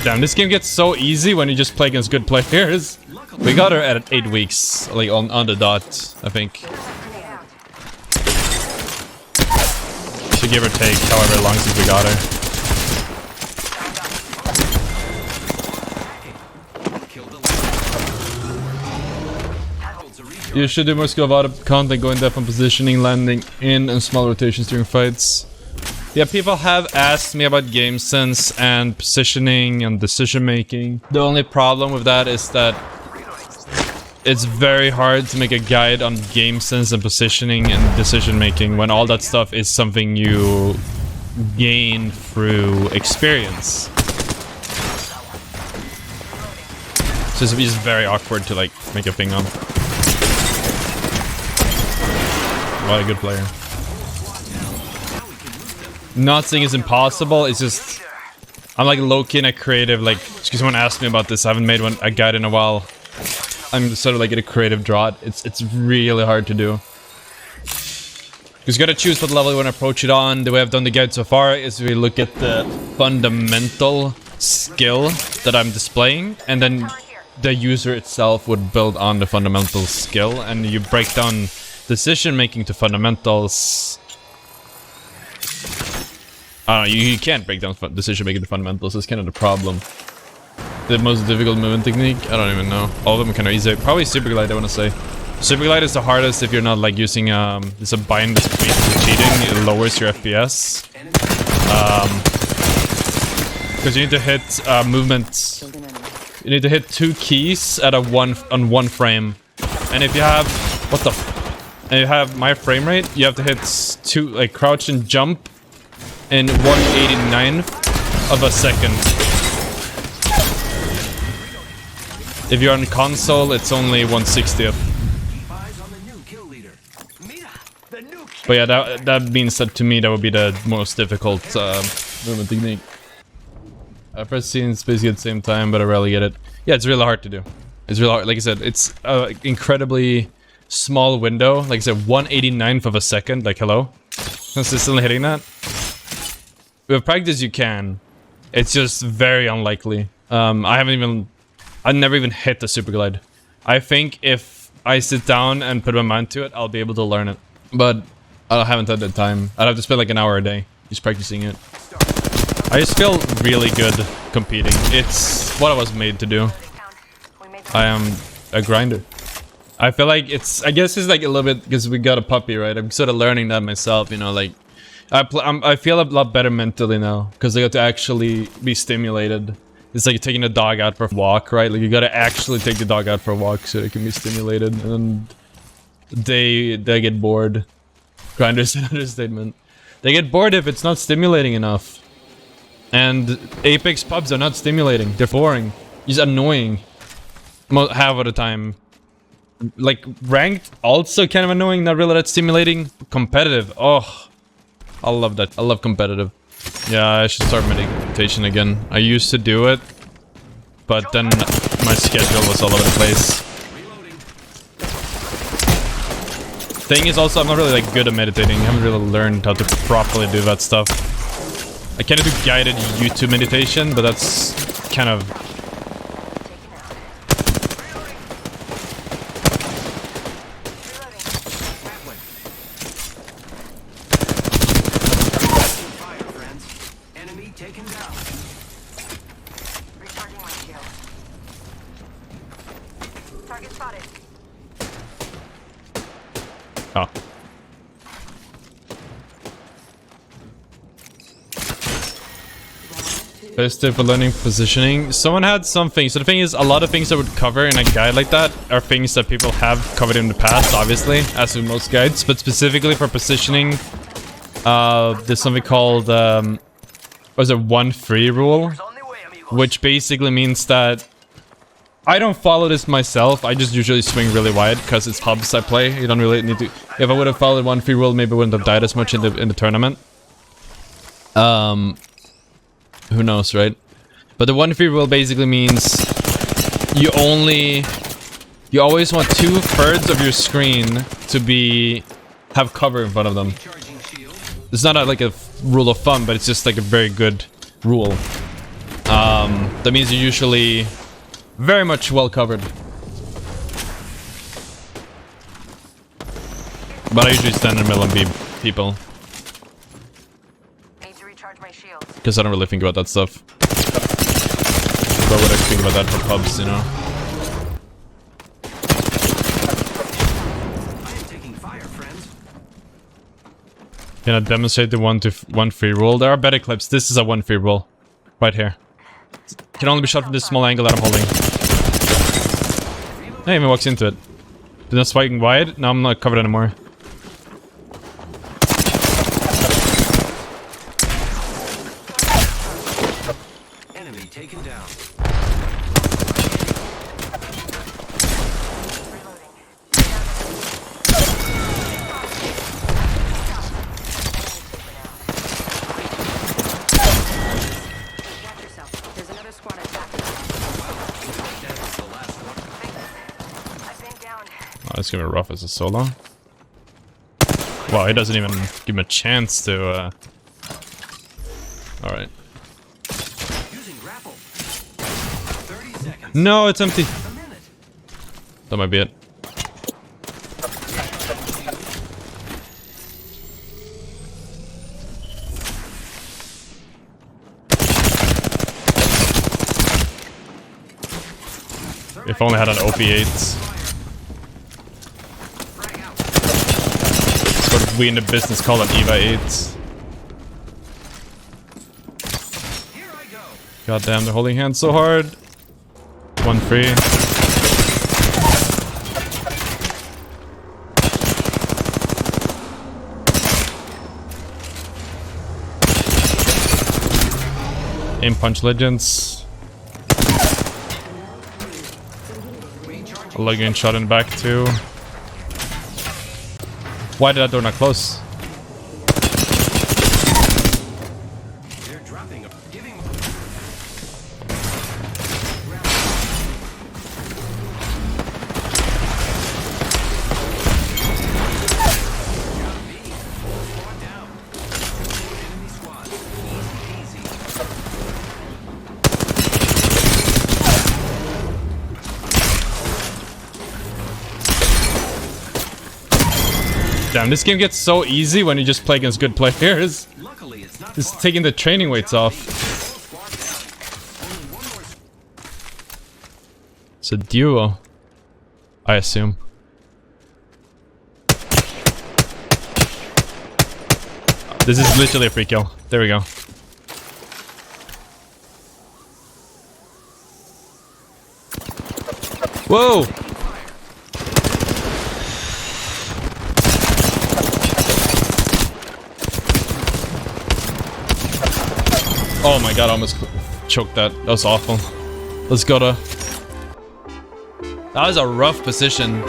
Damn, this game gets so easy when you just play against good players. We got her at 8 weeks, like on the dot, I think. Should give or take however long since we got her. You should do more skill of content, going depth on positioning, landing in, and small rotations during fights. Yeah, people have asked me about game sense and positioning and decision making. The only problem with that is that it's very hard to make a guide on game sense and positioning and decision making when all that stuff is something you gain through experience. So it's just very awkward to like make a thing on. What a good player. Not saying it's impossible, it's just I'm like low-key in a creative, like, because someone asked me about this, I haven't made a guide in a while. I'm sort of like in a creative drought. It's really hard to do. Because you gotta choose what level you want to approach it on. The way I've done the guide so far is we look at the fundamental skill that I'm displaying, and then the user itself would build on the fundamental skill, and you break down decision making to fundamentals. I don't know, you can't break down decision making to fundamentals. That's kind of the problem. The most difficult movement technique? I don't even know. All of them are kind of easy. Probably super glide, I want to say. Super glide is the hardest if you're not like using it's a bind that's basically cheating. It lowers your FPS. Because you need to hit movement. You need to hit 2 keys at on one frame. And if you have and you have my frame rate, you have to hit 2, like, crouch and jump in 1/89th of a second. If you're on console, it's only 1/60th. But yeah, that means that to me that would be the most difficult movement technique. I press scenes basically at the same time, but I rarely get it. Yeah, it's really hard to do. It's really hard. Like I said, it's an incredibly small window. Like I said, 1/89th of a second. Like, hello? Consistently hitting that? With practice, you can. It's just very unlikely. I never even hit the super glide. I think if I sit down and put my mind to it, I'll be able to learn it. But I haven't had the time. I'd have to spend like an hour a day just practicing it. I just feel really good competing. It's what I was made to do. I am a grinder. I feel like I guess it's like a little bit because we got a puppy, right? I'm sort of learning that myself, you know, like I feel a lot better mentally now because I got to actually be stimulated. It's like taking a dog out for a walk, right? Like you gotta actually take the dog out for a walk so it can be stimulated, and they get bored. Grinder's an understatement. They get bored if it's not stimulating enough. And Apex pubs are not stimulating. They're boring. It's annoying. Half of the time. Like ranked, also kind of annoying. Not really that stimulating. Competitive. Oh, I love that. I love competitive. Yeah, I should start meditation again. I used to do it, but then my schedule was all over the place. Thing is also, I'm not really like good at meditating. I haven't really learned how to properly do that stuff. I kind of do guided YouTube meditation, but that's kind of... Oh. Best tip for learning positioning. Someone had something. So the thing is, a lot of things I would cover in a guide like that are things that people have covered in the past, obviously, as with most guides. But specifically for positioning, there's something called, was it 1-3 rule? Which basically means that I don't follow this myself. I just usually swing really wide because it's hubs I play. You don't really need to. If I would have followed 1-3 rule, maybe I wouldn't have died as much in the tournament. Who knows, right? But the 1-3 rule basically means you always want 2/3 of your screen to have cover in front of them. It's not like a rule of thumb, but it's just like a very good rule. That means you're usually very much well covered. But I usually stand in the middle and beat people. Need to recharge my shield. Because I don't really think about that stuff. But would I think about that for pubs, you know? I am taking fire, friends. Can I demonstrate the 1 free roll? There are better clips. This is a 1 free roll. Right here. Can only be shot from this small angle that I'm holding. Hey, even walks into it. Did I spiking wide? No, I'm not covered anymore. Enemy taken down. Watch yourself. There's another squad attacking. That was the last one. I've been down. Oh, it's gonna be rough as a solo. Wow, he doesn't even give him a chance to, Alright. Using grapple. 30 seconds. No, it's empty. A minute. That might be it. If only had an OP8. Frag out. It's what we in the business call an EVA 8. Here I go. God damn, they're holding hands so hard. 1 free. Aim punch legends. A login shot in back too. Why did that door not close? They're dropping a giving. Squad down. Enemy squad. Easy, easy. Damn, this game gets so easy when you just play against good players. Luckily, it's not Just far. taking the training weights off. Squad down. Only one more. It's a duo, I assume. This is literally a free kill. There we go. Whoa! Oh my god, I almost choked that. That was awful. Let's go to... That was a rough position.